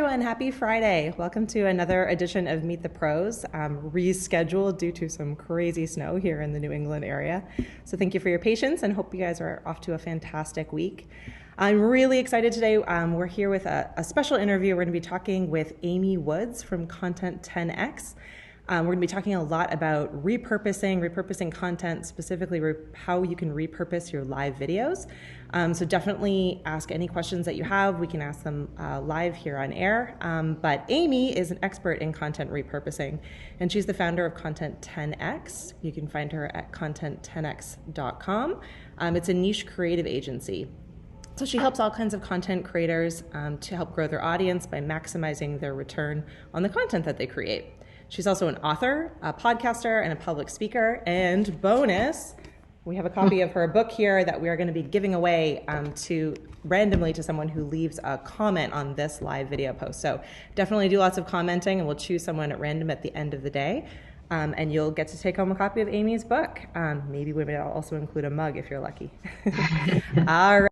everyone. Happy Friday. Welcome to another edition of Meet the Pros, rescheduled due to some crazy snow here in the New England area. So thank you for your patience and hope you guys are off to a fantastic week. I'm really excited today. We're here with a special interview. We're going to be talking with Amy Woods from Content 10X. We're going to be talking a lot about repurposing content, specifically how you can repurpose your live videos. So definitely ask any questions that you have. We can ask them live here on air. But Amy is an expert in content repurposing, and she's the founder of Content 10X. You can find her at content10x.com. It's a niche creative agency. So she helps all kinds of content creators to help grow their audience by maximizing their return on the content that they create. She's also an author, a podcaster, and a public speaker. And bonus, we have a copy of her book here that we are going to be giving away randomly to someone who leaves a comment on this live video post. So definitely do lots of commenting, and we'll choose someone at random at the end of the day. And you'll get to take home a copy of Amy's book. Maybe we may also include a mug if you're lucky. All right.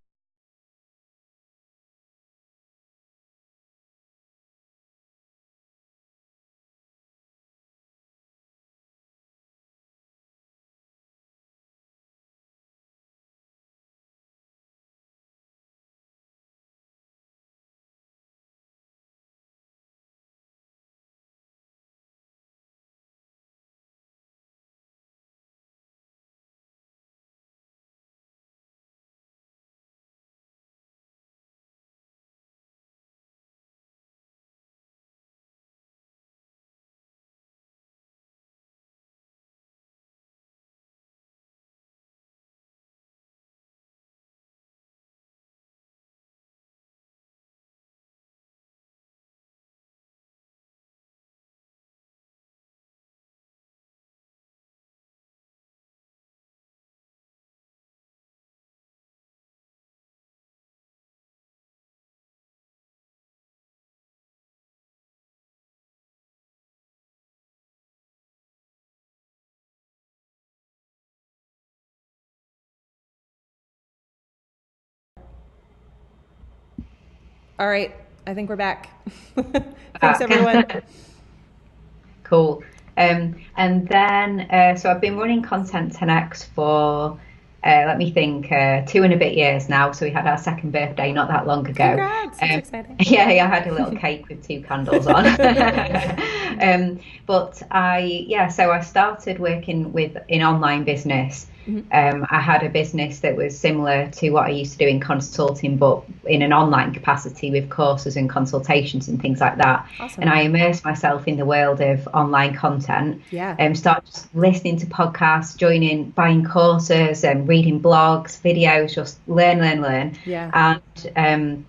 All right, I think we're back. Thanks, everyone. Cool. And then, so I've been running Content 10X for, let me think, 2.5 years now. So we had our second birthday not that long ago. Congrats, that's exciting. Yeah, I had a little cake with 2 candles on. But so I started working in online business. I had a business that was similar to what I used to do in consulting, but in an online capacity with courses and consultations and things like that. Awesome. And I immersed myself in the world of online content. Yeah. Started listening to podcasts, buying courses and reading blogs, videos, just learn. Yeah. And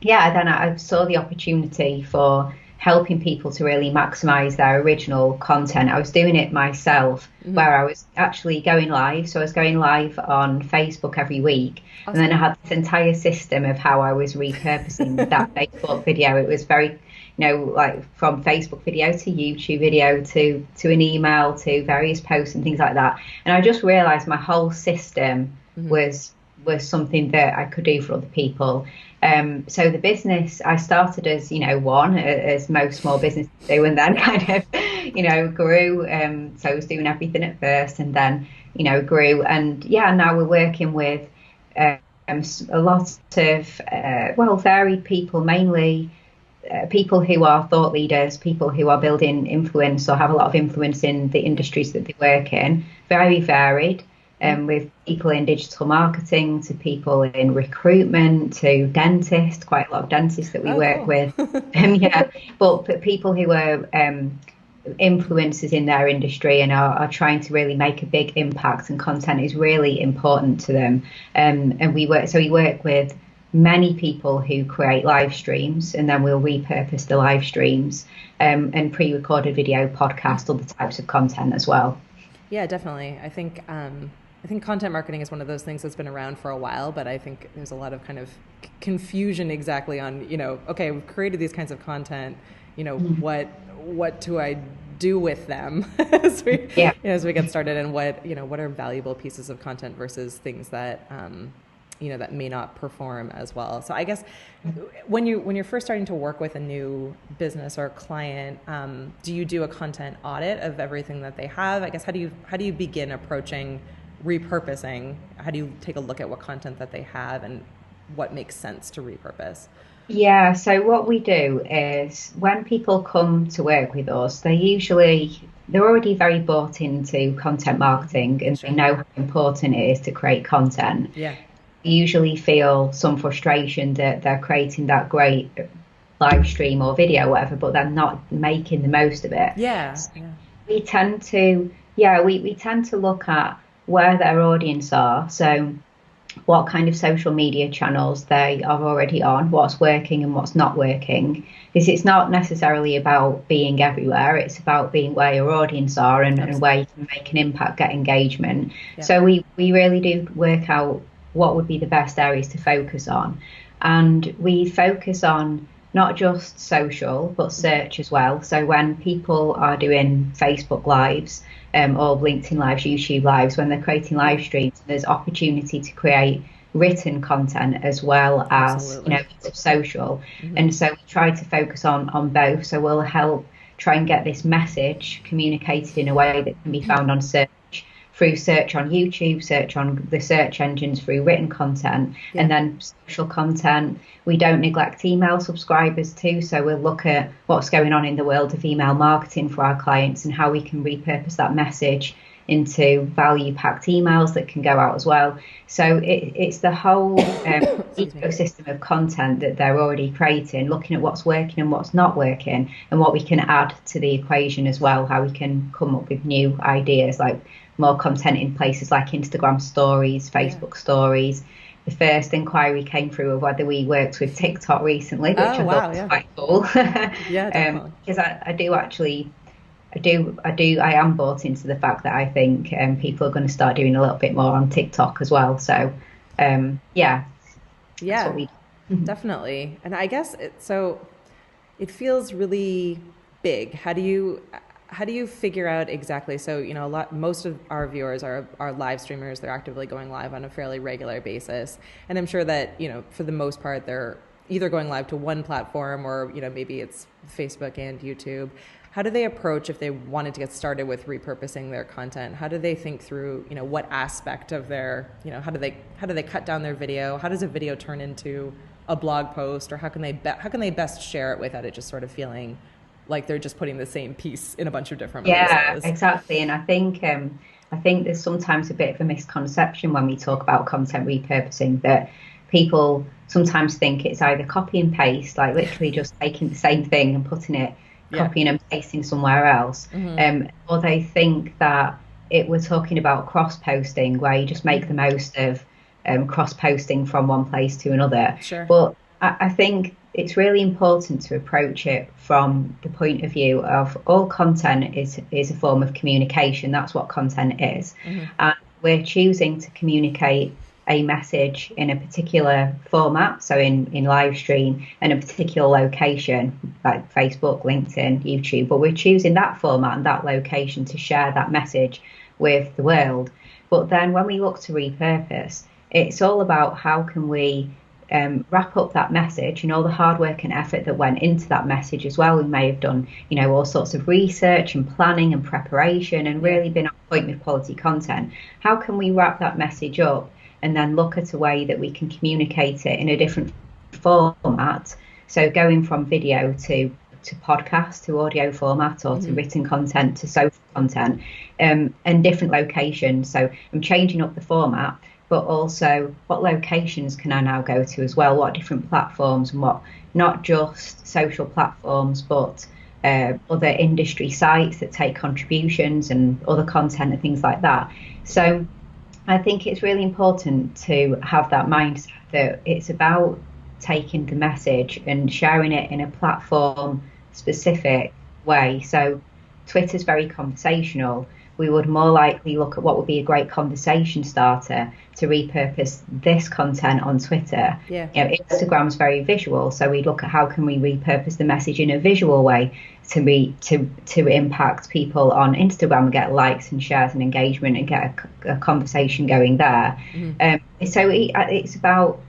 then I saw the opportunity for helping people to really maximize their original content. I was doing it myself, where I was actually going live. So I was going live on Facebook every week. Awesome. And then I had this entire system of how I was repurposing that Facebook video. It was very, like from Facebook video to YouTube video to an email to various posts and things like that. And I just realized my whole system was something that I could do for other people. So the business, I started as, as most small businesses do, and then kind of, grew. So I was doing everything at first and then, grew. And now we're working with a lot of, varied people, mainly people who are thought leaders, people who are building influence or have a lot of influence in the industries that they work in, very varied. With people in digital marketing to people in recruitment to dentists, quite a lot of dentists that we work with. But people who are influencers in their industry and are trying to really make a big impact, and content is really important to them. And we work with many people who create live streams, and then we'll repurpose the live streams and pre-recorded video, podcast, other types of content as well. Yeah, definitely. I think content marketing is one of those things that's been around for a while, but I think there's a lot of kind of confusion exactly on, okay, we've created these kinds of content, what do I do with them as we get started, and what are valuable pieces of content versus things that, that may not perform as well. So I guess when you're first starting to work with a new business or client, do you do a content audit of everything that they have? I guess how do you begin approaching repurposing? How do you take a look at what content that they have and what makes sense to repurpose? Yeah, so what we do is when people come to work with us, they're already very bought into content marketing, and Sure. they know how important it is to create content. Yeah. They usually feel some frustration that they're creating that great live stream or video, whatever, but they're not making the most of it. Yeah. So we tend to, we tend to look at where their audience are. So what kind of social media channels they are already on, what's working and what's not working. Because it's not necessarily about being everywhere, it's about being where your audience are and where you can make an impact, get engagement. Yeah. So we really do work out what would be the best areas to focus on. And we focus on not just social, but search as well. So when people are doing Facebook Lives, or LinkedIn Lives, YouTube Lives, when they're creating live streams, there's opportunity to create written content as well as social. Mm-hmm. And so we try to focus on both. So we'll help try and get this message communicated in a way that can be found on search, through search on YouTube, search on the search engines, through written content, and then social content. We don't neglect email subscribers too, so we'll look at what's going on in the world of email marketing for our clients and how we can repurpose that message into value-packed emails that can go out as well. So it's the whole ecosystem of content that they're already creating, looking at what's working and what's not working, and what we can add to the equation as well, how we can come up with new ideas, like more content in places like Instagram stories, Facebook stories. The first inquiry came through of whether we worked with TikTok recently, which I thought was quite cool. Because I am bought into the fact that I think people are going to start doing a little bit more on TikTok as well. So that's what we do. Definitely. And I guess it feels really big. How do you figure out exactly? So, most of our viewers are live streamers. They're actively going live on a fairly regular basis. And I'm sure that, for the most part, they're either going live to one platform or, maybe it's Facebook and YouTube. How do they approach if they wanted to get started with repurposing their content? How do they think through, what aspect of their, how do they cut down their video? How does a video turn into a blog post, or how can they best share it without it just sort of feeling like they're just putting the same piece in a bunch of different places? Yeah, exactly. And I think there's sometimes a bit of a misconception when we talk about content repurposing, that people sometimes think it's either copy and paste, like literally just taking the same thing and putting it, copying and pasting somewhere else. Or they think that we're talking about cross-posting, where you just make the most of cross-posting from one place to another. Sure. But I think it's really important to approach it from the point of view of all content is a form of communication. That's what content is. And we're choosing to communicate a message in a particular format, so in live stream, and a particular location like Facebook, LinkedIn, YouTube, but we're choosing that format and that location to share that message with the world. But then when we look to repurpose, it's all about how can we wrap up that message and all the hard work and effort that went into that message as well. We may have done, all sorts of research and planning and preparation and really been on point with quality content. How can we wrap that message up and then look at a way that we can communicate it in a different format? So going from video to podcast, to audio format, or to written content, to social content, and different locations. So I'm changing up the format, but also what locations can I now go to as well? What different platforms, and what, not just social platforms, but other industry sites that take contributions and other content and things like that. So I think it's really important to have that mindset that it's about taking the message and sharing it in a platform specific way. So Twitter's very conversational, we would more likely look at what would be a great conversation starter to repurpose this content on Twitter. Yeah. Instagram's very visual, so we'd look at how can we repurpose the message in a visual way to impact people on Instagram and get likes and shares and engagement and get a conversation going there. So it's about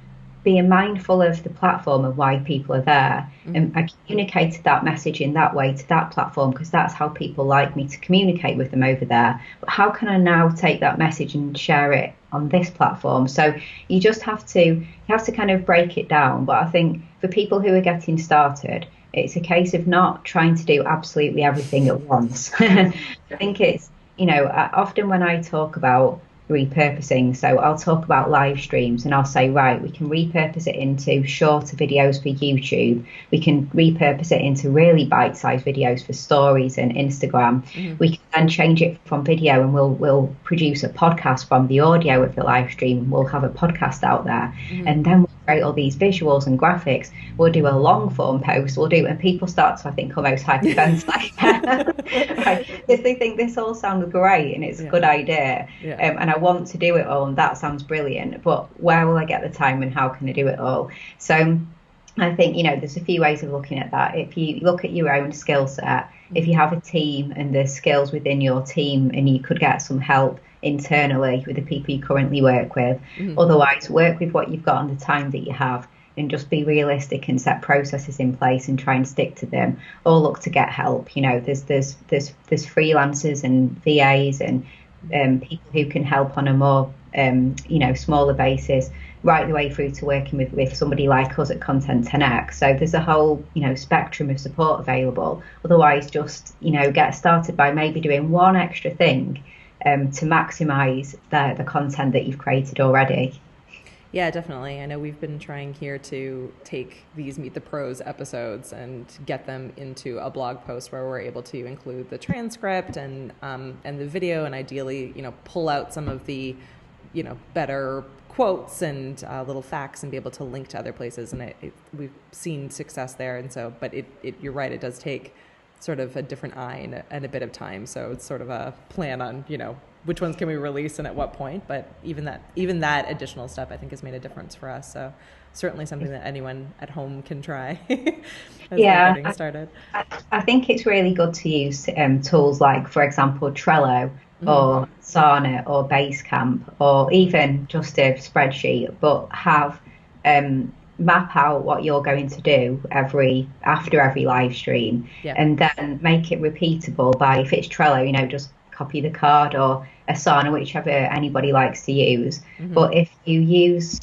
being mindful of the platform and why people are there. And I communicated that message in that way to that platform because that's how people like me to communicate with them over there. But how can I now take that message and share it on this platform? So you just have to kind of break it down. But I think for people who are getting started, it's a case of not trying to do absolutely everything at once. I think it's, often when I talk about repurposing, so I'll talk about live streams and I'll say, right, we can repurpose it into shorter videos for YouTube, we can repurpose it into really bite-sized videos for stories and Instagram. We can then change it from video and we'll produce a podcast from the audio of the live stream. We'll have a podcast out there, and then we'll create all these visuals and graphics. We'll do a long form post, and people start to, I think, almost hyperventilate, right? Because they think this all sounds great and it's a good idea, and I want to do it all, and that sounds brilliant, but where will I get the time and how can I do it all? So I think, there's a few ways of looking at that. If you look at your own skill set, if you have a team and there's skills within your team and you could get some help internally with the people you currently work with, otherwise work with what you've got and the time that you have, and just be realistic and set processes in place and try and stick to them, or look to get help. There's freelancers and VAs and people who can help on a more smaller basis, right the way through to working with somebody like us at Content 10X. So there's a whole spectrum of support available. Otherwise, just get started by maybe doing one extra thing to maximize the content that you've created already. Yeah, definitely. I know we've been trying here to take these Meet the Pros episodes and get them into a blog post where we're able to include the transcript and the video, and ideally, pull out some of the, better quotes and little facts and be able to link to other places. And we've seen success there. And so, but you're right, it does take sort of a different eye and a bit of time. So it's sort of a plan on, which ones can we release and at what point. But even that additional step, I think, has made a difference for us. So certainly something that anyone at home can try as they're getting started. I think it's really good to use tools like, for example, Trello or Asana or Basecamp, or even just a spreadsheet, but have map out what you're going to do after every live stream, and then make it repeatable by, if it's Trello, just copy the card, or Asana, whichever anybody likes to use. But if you use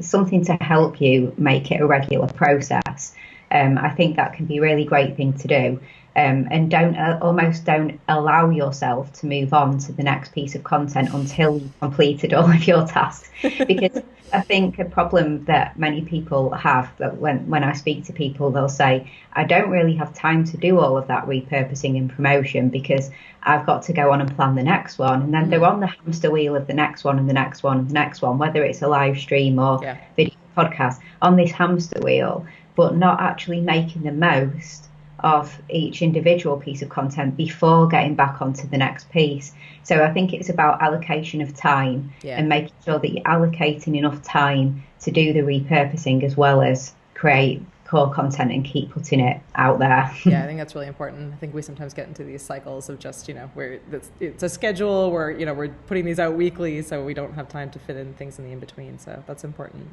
something to help you make it a regular process, I think that can be a really great thing to do. And don't allow yourself to move on to the next piece of content until you've completed all of your tasks. Because I think a problem that many people have, that when I speak to people, they'll say, I don't really have time to do all of that repurposing and promotion because I've got to go on and plan the next one. And then they're on the hamster wheel of the next one and the next one and the next one, whether it's a live stream or video podcast, on this hamster wheel, but not actually making the most of each individual piece of content before getting back onto the next piece. So I think it's about allocation of time and making sure that you're allocating enough time to do the repurposing as well as create core content and keep putting it out there. Yeah, I think that's really important. I think we sometimes get into these cycles of just, where it's a schedule where, we're putting these out weekly, so we don't have time to fit in things in the in-between. So that's important.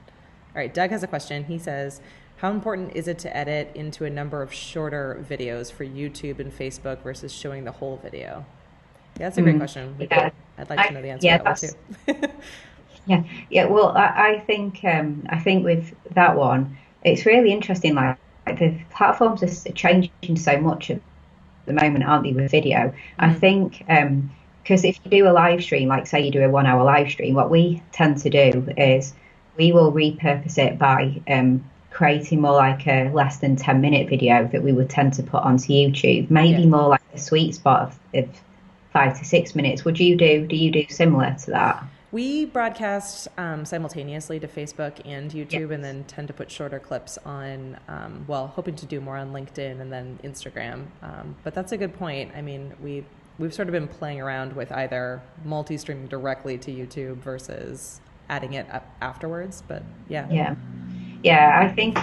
All right, Doug has a question. He says, how important is it to edit into a number of shorter videos for YouTube and Facebook versus showing the whole video? Yeah, that's a great question. I'd like to know the answer to that one too. Well, I think with that one, it's really interesting. Like the platforms are changing so much at the moment, aren't they, with video? I think because if you do a live stream, like say you do a 1 hour live stream, what we tend to do is we will repurpose it by creating more like a less than 10-minute video that we would tend to put onto YouTube, maybe more like a sweet spot of 5 to 6 minutes. Do you do similar to that? We broadcast simultaneously to Facebook and YouTube, and then tend to put shorter clips on, hoping to do more on LinkedIn and then Instagram. But that's a good point. I mean, we've sort of been playing around with either multi-streaming directly to YouTube versus adding it up afterwards. But yeah. Yeah, I think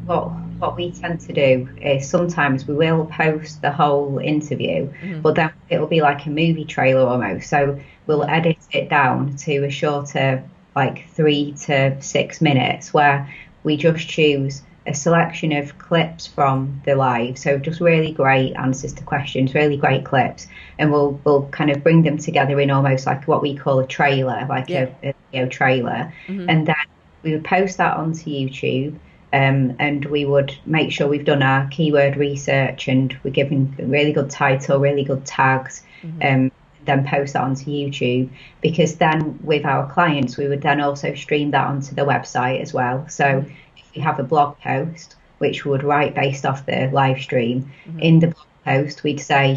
what we tend to do is sometimes we will post the whole interview, but then it'll be like a movie trailer almost. So we'll edit it down to a shorter, like 3 to 6 minutes, where we just choose a selection of clips from the live. So just really great answers to questions, really great clips, and we'll kind of bring them together in almost like what we call a trailer, like a video trailer, and then we would post that onto YouTube, and we would make sure we've done our keyword research and we're giving a really good title, really good tags, then post that onto YouTube, because then with our clients, we would then also stream that onto the website as well. So if we have a blog post, which we would write based off the live stream, in the blog post, we'd say,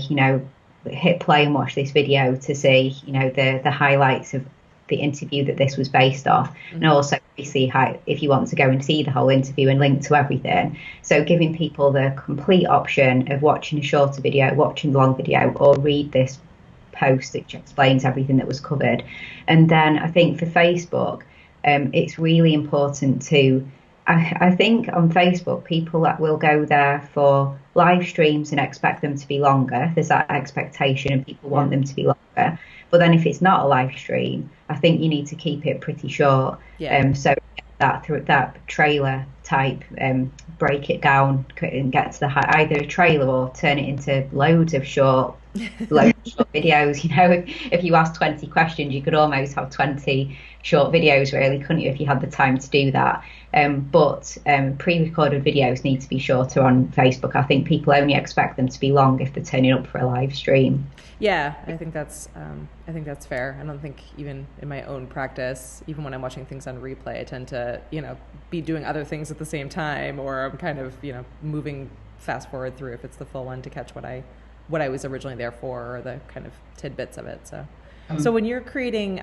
hit play and watch this video to see, the highlights of the interview that this was based off, and also see how, if you want to go and see the whole interview and link to everything. So giving people the complete option of watching a shorter video, watching the long video, or read this post which explains everything that was covered. And then I think for Facebook, it's really important to, I think on Facebook, people that will go there for live streams and expect them to be longer. There's that expectation and people want them to be longer. But then if it's not a live stream, I think you need to keep it pretty short. So that trailer type, break it down and get to either a trailer or turn it into loads of short videos. If you ask 20 questions, you could almost have 20 short videos, really, couldn't you, if you had the time to do that? But pre-recorded videos need to be shorter on Facebook. I think people only expect them to be long if they're turning up for a live stream. Yeah, I think that's fair. I don't think even in my own practice, even when I'm watching things on replay, I tend to, be doing other things at the same time, or I'm kind of, moving fast forward through if it's the full one to catch what I was originally there for, or the kind of tidbits of it. So when you're creating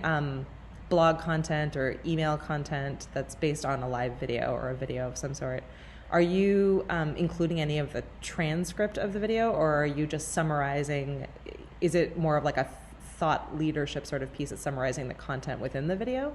blog content or email content that's based on a live video or a video of some sort, are you including any of the transcript of the video, or are you just summarizing? Is it more of like a thought leadership sort of piece that's summarizing the content within the video?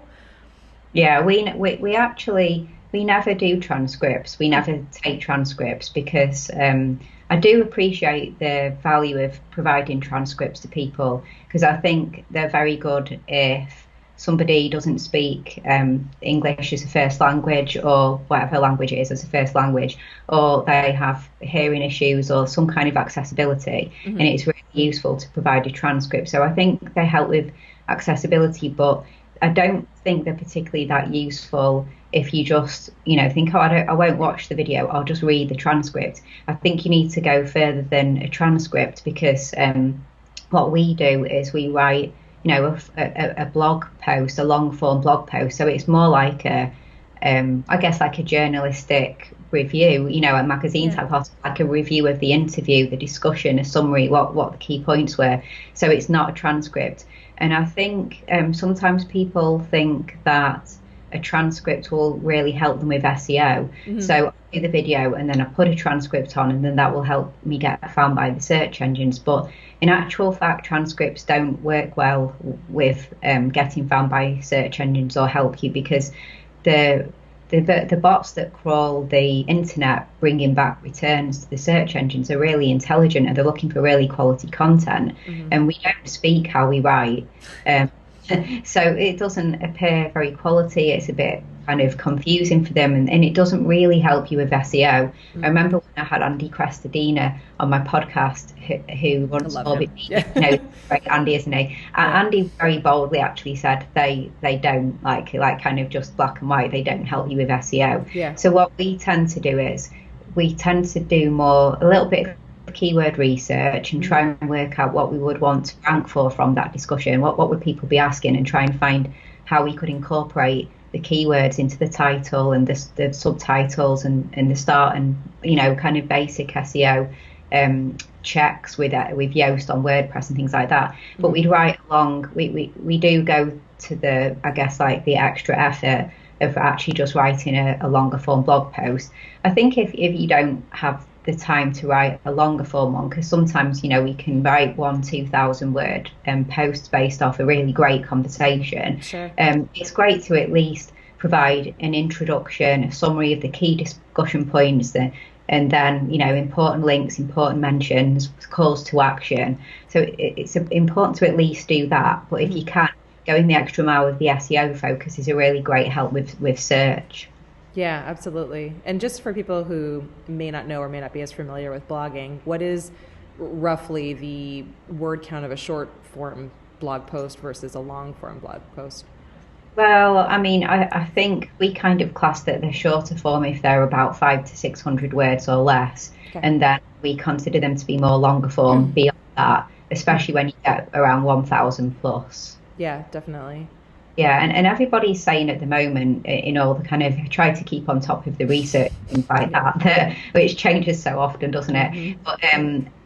Yeah, we never do transcripts. We never take transcripts because I do appreciate the value of providing transcripts to people, because I think they're very good if somebody doesn't speak English as a first language, or whatever language it is as a first language, or they have hearing issues or some kind of accessibility, and it's really useful to provide a transcript. So I think they help with accessibility, but I don't think they're particularly that useful if you just, think, I won't watch the video, I'll just read the transcript. I think you need to go further than a transcript, because what we do is we write, a blog post, a long form blog post. So it's more like I guess like a journalistic review, a magazine type article, like a review of the interview, the discussion, a summary, what the key points were. So it's not a transcript. And I think sometimes people think that a transcript will really help them with SEO. So I do the video and then I put a transcript on, and then that will help me get found by the search engines. But in actual fact, transcripts don't work well with getting found by search engines or help you, because the bots that crawl the internet bringing back returns to the search engines are really intelligent, and they're looking for really quality content, and we don't speak how we write. So it doesn't appear very quality. It's a bit kind of confusing for them, and it doesn't really help you with SEO. I remember when I had Andy Crestadina on my podcast, who runs Orbit Media, Andy, isn't he? Andy very boldly actually said they don't like kind of just black and white. They don't help you with SEO. So what we tend to do is we tend to do a little bit of keyword research and try and work out what we would want to rank for from that discussion. What would people be asking, and try and find how we could incorporate the keywords into the title and the subtitles and the start, and kind of basic SEO checks with Yoast on WordPress and things like that. But we'd write along. We do go to the, I guess, like the extra effort of actually just writing a longer form blog post. I think if you don't have the time to write a longer form one, because sometimes, we can write 2,000 word posts based off a really great conversation. Sure. It's great to at least provide an introduction, a summary of the key discussion points, and then, important links, important mentions, calls to action. So it's important to at least do that. But if you can, going the extra mile with the SEO focus is a really great help with search. Yeah, absolutely. And just for people who may not know or may not be as familiar with blogging, what is roughly the word count of a short form blog post versus a long form blog post? Well, I mean, I think we kind of class that they're shorter form if they're about 500 to 600 words or less. Okay. And then we consider them to be more longer form beyond that, especially when you get around 1,000 plus. Yeah, definitely. Yeah, and everybody's saying at the moment, all the kind of try to keep on top of the research and things like that, which changes so often, doesn't it? But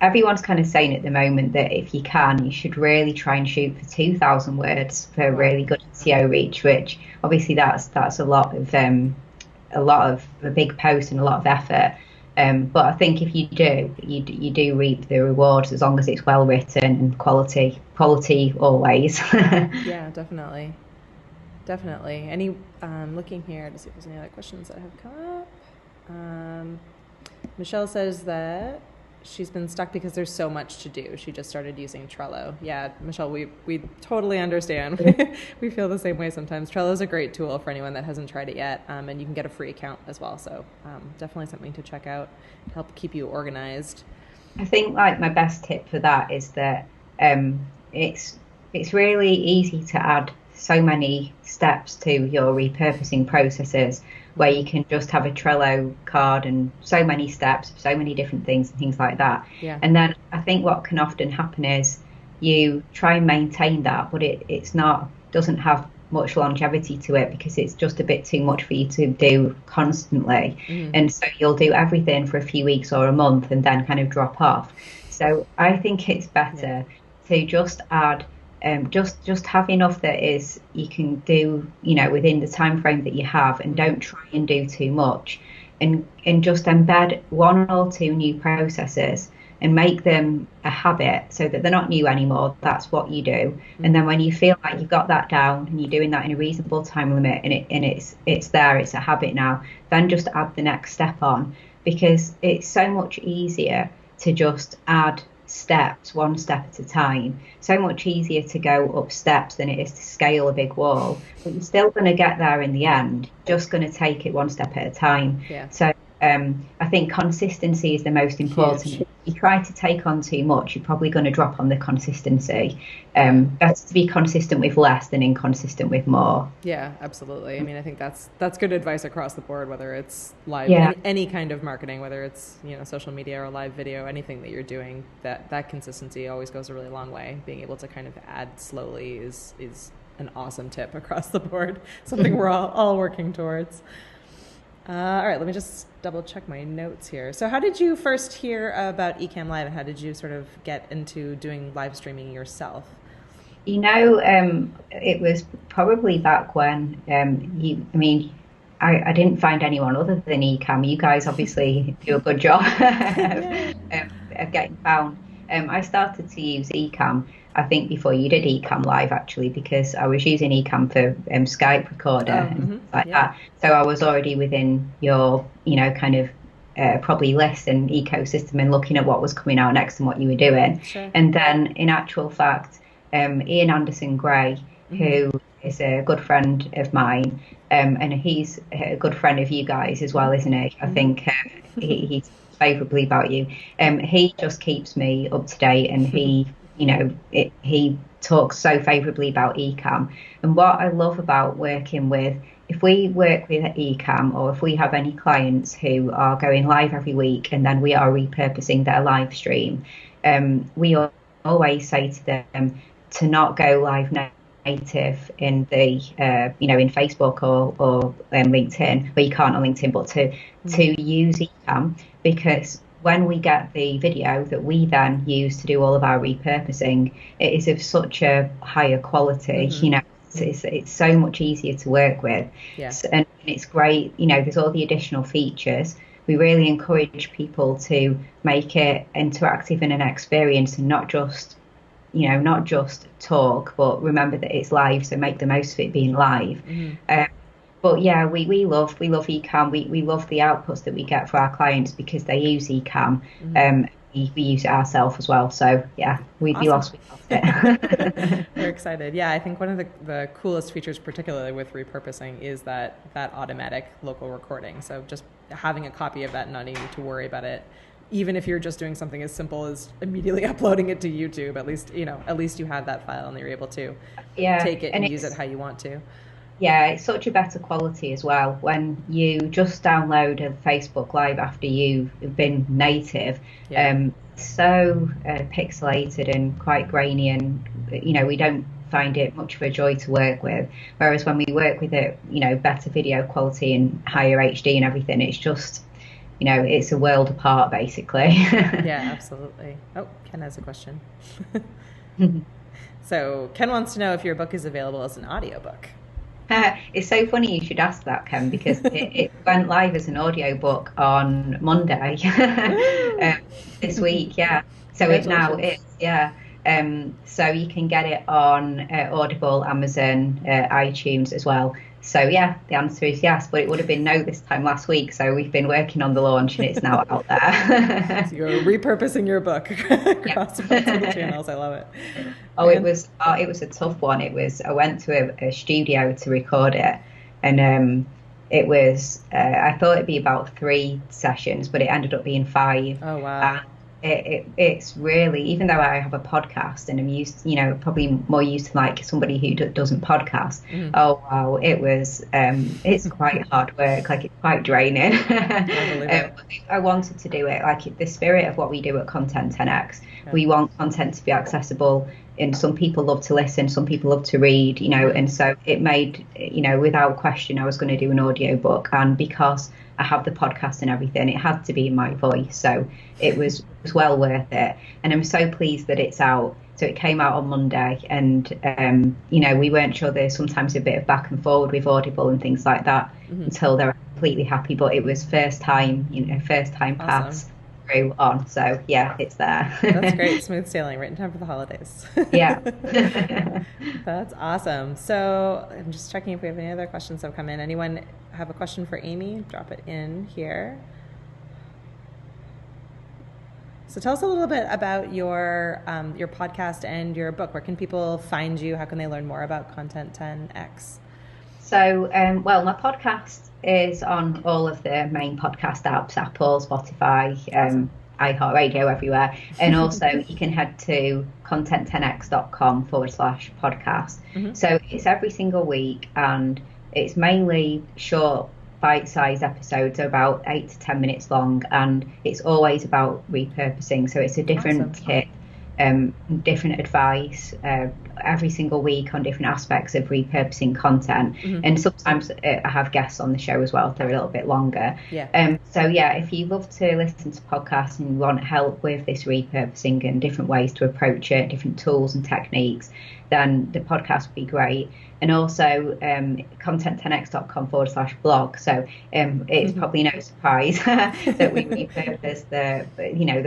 everyone's kind of saying at the moment that if you can, you should really try and shoot for 2,000 words for really good SEO reach, which obviously that's a lot of a big post and a lot of effort. But I think if you do, you do reap the rewards as long as it's well written and quality always. Yeah, definitely. Definitely. Looking here to see if there's any other questions that have come up. Michelle says that she's been stuck because there's so much to do. She just started using Trello. Yeah, Michelle, we totally understand. We feel the same way sometimes. Trello is a great tool for anyone that hasn't tried it yet, and you can get a free account as well. So definitely something to check out to help keep you organized. I think like my best tip for that is that it's really easy to add so many steps to your repurposing processes, where you can just have a Trello card and so many steps, so many different things and things like that. Yeah. And then I think what can often happen is you try and maintain that, but doesn't have much longevity to it because it's just a bit too much for you to do constantly. And so you'll do everything for a few weeks or a month and then kind of drop off. So I think it's better to just add just have enough that is you can do within the time frame that you have, and don't try and do too much, and just embed one or two new processes and make them a habit so that they're not new anymore. That's what you do. And then when you feel like you've got that down and you're doing that in a reasonable time limit, and it's there, it's a habit now, then just add the next step on, because it's so much easier to just add steps one step at a time. So much easier to go up steps than it is to scale a big wall, but you're still going to get there in the end, just going to take it one step at a time. So I think consistency is the most important. Huge. If you try to take on too much, you're probably going to drop on the consistency. Better to be consistent with less than inconsistent with more. Yeah, absolutely. I mean, I think that's good advice across the board, whether it's live, any kind of marketing, whether it's social media or live video, anything that you're doing, that consistency always goes a really long way. Being able to kind of add slowly is an awesome tip across the board, something we're all working towards. All right, let me just double check my notes here. So how did you first hear about Ecamm Live, and how did you sort of get into doing live streaming yourself? It was probably back when I didn't find anyone other than Ecamm. You guys obviously do a good job of getting found. I started to use Ecamm, I think, before you did Ecamm Live, actually, because I was using Ecamm for Skype recorder and that. So I was already within your, kind of probably list and ecosystem, and looking at what was coming out next and what you were doing. Sure. And then, in actual fact, Ian Anderson Gray, who is a good friend of mine, and he's a good friend of you guys as well, isn't he? I think he's favourably about you. He just keeps me up to date, and he talks so favourably about Ecamm. And what I love about working with, if we work with Ecamm, or if we have any clients who are going live every week and then we are repurposing their live stream, we always say to them to not go live native in the in Facebook or LinkedIn, but you can't on LinkedIn, but to use Ecamm, because when we get the video that we then use to do all of our repurposing, it is of such a higher quality. It's so much easier to work with. And it's great. There's all the additional features, we really encourage people to make it interactive and an experience, and not just talk, but remember that it's live, so make the most of it being live. But yeah, we love Ecamm. We love the outputs that we get for our clients because they use Ecamm. We use it ourselves as well. So yeah, we'd be lost without it. We're excited. Yeah, I think one of the coolest features, particularly with repurposing, is that automatic local recording. So just having a copy of that and not needing to worry about it, even if you're just doing something as simple as immediately uploading it to YouTube, at least you have that file and you're able to take it and use it how you want to. Yeah, it's such a better quality as well. When you just download a Facebook Live after you've been native, so pixelated and quite grainy, and we don't find it much of a joy to work with. Whereas when we work with it, better video quality and higher HD and everything, it's just, it's a world apart basically. Yeah, absolutely. Oh, Ken has a question. So Ken wants to know if your book is available as an audiobook. It's so funny you should ask that, Ken, because it went live as an audiobook on Monday this week. Yeah, so it now is. Yeah, so you can get it on Audible, Amazon, iTunes as well. So yeah, the answer is yes, but it would have been no this time last week. So we've been working on the launch, and it's now out there. So you're repurposing your book across multiple channels. I love it. Oh, it was a tough one. I went to a studio to record it, and it was I thought it'd be about 3 sessions, but it ended up being 5. Oh wow. It's really, even though I have a podcast and I'm used, probably more used to like somebody who doesn't podcast. Oh wow, it's quite hard work. Like, it's quite draining. I wanted to do it like the spirit of what we do at Content 10x. Yeah. We want content to be accessible, and some people love to listen, some people love to read, and so it made, without question, I was going to do an audio book, and because I have the podcast and everything, it had to be in my voice, so it was well worth it. And I'm so pleased that it's out. So it came out on Monday, and we weren't sure. There's sometimes a bit of back and forward with Audible and things like that until they're completely happy, but it was first time pass through on. So yeah, it's there. That's great. Smooth sailing right in time for the holidays. Yeah. That's awesome. So I'm just checking if we have any other questions that have come in. Anyone have a question for Amy? Drop it in here. So tell us a little bit about your podcast and your book. Where can people find you? How can they learn more about Content 10x? So, my podcast is on all of the main podcast apps: Apple, Spotify, iHeartRadio, everywhere. And also you can head to content10x.com/podcast. So it's every single week, and it's mainly short, bite-sized episodes, about 8 to 10 minutes long, and it's always about repurposing. So it's a different tip, different advice every single week on different aspects of repurposing content. And sometimes I have guests on the show as well if they're a little bit longer. So yeah, if you love to listen to podcasts and you want help with this repurposing and different ways to approach it, different tools and techniques, then the podcast would be great. And also content10x.com/blog. So it's probably no surprise that we repurpose the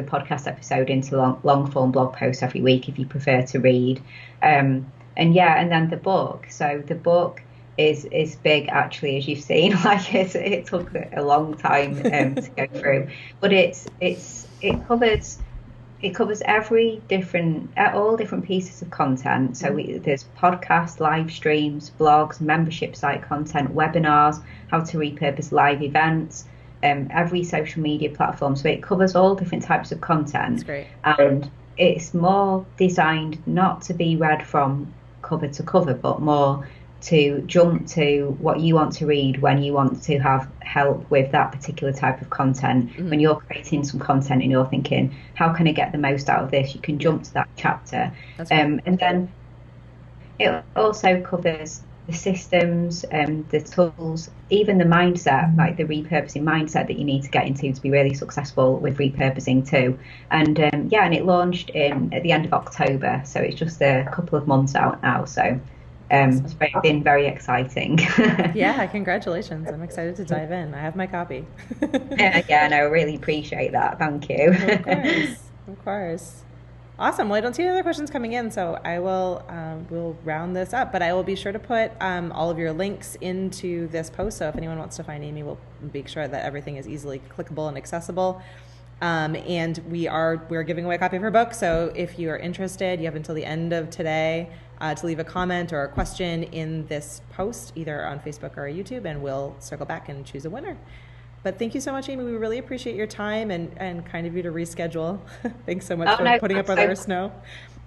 podcast episode into long form blog posts every week if you prefer to read. And then the book. So the book is big, actually, as you've seen. Like, it took a long time to go through, but it covers all different pieces of content. So there's podcasts, live streams, blogs, membership site content, webinars, how to repurpose live events, every social media platform. So it covers all different types of content. That's great. And it's more designed not to be read from cover to cover, but more to jump to what you want to read when you want to have help with that particular type of content. When you're creating some content and you're thinking, how can I get the most out of this? You can jump to that chapter. And then it also covers the systems, the tools, even the mindset, like the repurposing mindset that you need to get into to be really successful with repurposing too. And and it launched at the end of October, so it's just a couple of months out now. So Awesome. So it's been very exciting. Yeah, congratulations. I'm excited to dive in. I have my copy. Yeah, no, I really appreciate that. Thank you. Of course. Of course. Awesome. Well, I don't see any other questions coming in, so I will we'll round this up. But I will be sure to put all of your links into this post. So if anyone wants to find Amy, we'll make sure that everything is easily clickable and accessible. And we're giving away a copy of her book. So if you are interested, you have until the end of today to leave a comment or a question in this post, either on Facebook or YouTube, and we'll circle back and choose a winner. But thank you so much, Amy. We really appreciate your time and kind of you to reschedule. Thanks so much for putting up with our snow.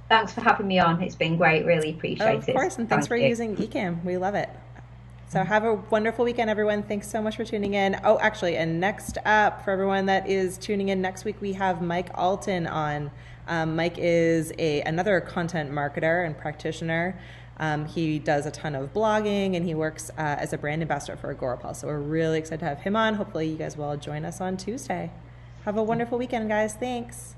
Thanks for having me on. It's been great. Really appreciate it. Of course, and thanks for using Ecamm. We love it. So have a wonderful weekend, everyone. Thanks so much for tuning in. Oh, actually, and next up, for everyone that is tuning in next week, we have Mike Alton on. Mike is another content marketer and practitioner. He does a ton of blogging, and he works as a brand ambassador for Agorapulse. So we're really excited to have him on. Hopefully you guys will join us on Tuesday. Have a wonderful weekend, guys. Thanks.